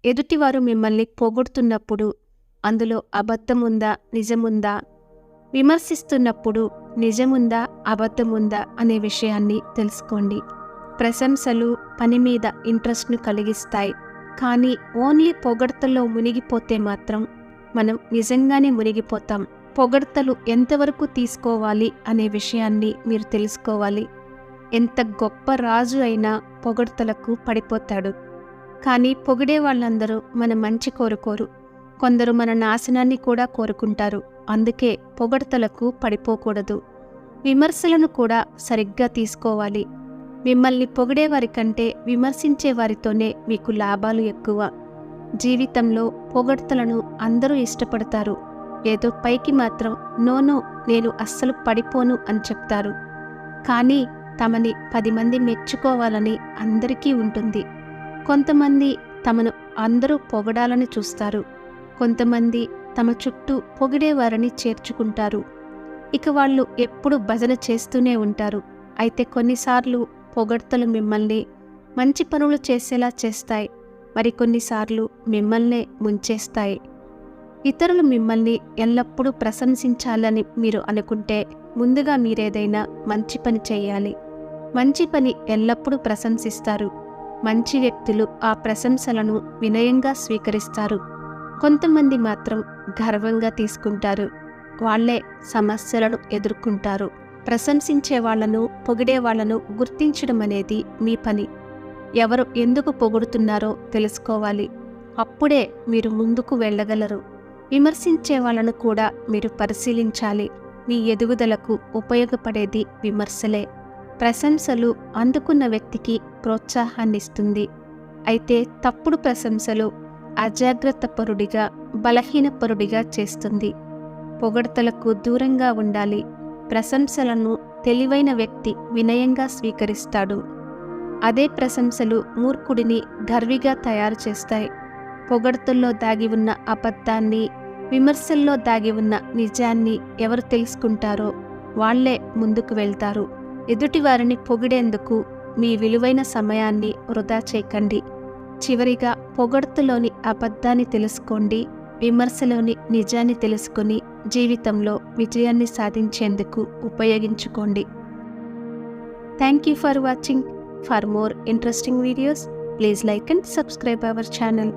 ఎదుటివారు మిమ్మల్ని పొగుడుతున్నప్పుడు అందులో అబద్ధముందా నిజముందా, విమర్శిస్తున్నప్పుడు నిజముందా అబద్ధముందా అనే విషయాన్ని తెలుసుకోండి. ప్రశంసలు పని మీద ఇంట్రెస్ట్ను కలిగిస్తాయి, కానీ ఓన్లీ పొగడ్తల్లో మునిగిపోతే మాత్రం మనం నిజంగానే మునిగిపోతాం. పొగడ్తలు ఎంతవరకు తీసుకోవాలి అనే విషయాన్ని మీరు తెలుసుకోవాలి. ఎంత గొప్ప రాజు అయినా పొగడ్తలకు పడిపోతాడు. కానీ పొగిడే వాళ్ళందరూ మన మంచి కోరుకోరు, కొందరు మన నాశనాన్ని కూడా కోరుకుంటారు. అందుకే పొగడ్తలకు పడిపోకూడదు. విమర్శలను కూడా సరిగ్గా తీసుకోవాలి. మిమ్మల్ని పొగిడేవారి కంటే విమర్శించే వారితోనే మీకు లాభాలు ఎక్కువ. జీవితంలో పొగడ్తలను అందరూ ఇష్టపడతారు. ఏదో పైకి మాత్రం నో నేను అస్సలు పడిపోను అని చెప్తారు. కానీ తమని 10 మంది మెచ్చుకోవాలని అందరికీ ఉంటుంది. కొంతమంది తమను అందరూ పొగడాలని చూస్తారు, కొంతమంది తమ చుట్టూ పొగిడేవారని చేర్చుకుంటారు. ఇక వాళ్ళు ఎప్పుడు భజన చేస్తూనే ఉంటారు. అయితే కొన్నిసార్లు పొగడ్తలు మిమ్మల్ని మంచి పనులు చేసేలా చేస్తాయి, మరికొన్నిసార్లు మిమ్మల్నే ముంచేస్తాయి. ఇతరులు మిమ్మల్ని ఎల్లప్పుడూ ప్రశంసించాలని మీరు అనుకుంటే ముందుగా మీరేదైనా మంచి పని చేయాలి. మంచి పని ఎల్లప్పుడూ ప్రశంసిస్తారు. మంచి వ్యక్తులు ఆ ప్రశంసలను వినయంగా స్వీకరిస్తారు. కొంతమంది మాత్రం గర్వంగా తీసుకుంటారు. వాళ్లే సమస్యలను ఎదుర్కొంటారు. ప్రశంసించే వాళ్లను, పొగిడే వాళ్లను గుర్తించడం అనేది మీ పని. ఎవరు ఎందుకు పొగుడుతున్నారో తెలుసుకోవాలి. అప్పుడే మీరు ముందుకు వెళ్ళగలరు. విమర్శించే వాళ్ళను కూడా మీరు పరిశీలించాలి. మీ ఎదుగుదలకు ఉపయోగపడేది విమర్శలే. ప్రశంసలు అందుకున్న వ్యక్తికి ప్రోత్సాహాన్నిస్తుంది. అయితే తప్పుడు ప్రశంసలు అజాగ్రత్తపరుడిగా, బలహీనపరుడిగా చేస్తుంది. పొగడ్తలకు దూరంగా ఉండాలి. ప్రశంసలను తెలివైన వ్యక్తి వినయంగా స్వీకరిస్తాడు. అదే ప్రశంసలు మూర్ఖుడిని గర్విగా తయారు చేస్తాయి. పొగడ్తల్లో దాగి ఉన్న అబద్ధాన్ని, విమర్శల్లో దాగి ఉన్న నిజాన్ని ఎవరు తెలుసుకుంటారో వాళ్లే ముందుకు వెళ్తారు. ఎదుటివారిని పొగిడేందుకు మీ విలువైన సమయాన్ని వృధా చేయకండి. చివరిగా పొగడ్తలోని అబద్ధాన్ని తెలుసుకోండి. విమర్శలోని నిజాన్ని తెలుసుకొని జీవితంలో విజయాన్ని సాధించేందుకు ఉపయోగించుకోండి. Thank you for watching. For more interesting videos, please like and subscribe our channel.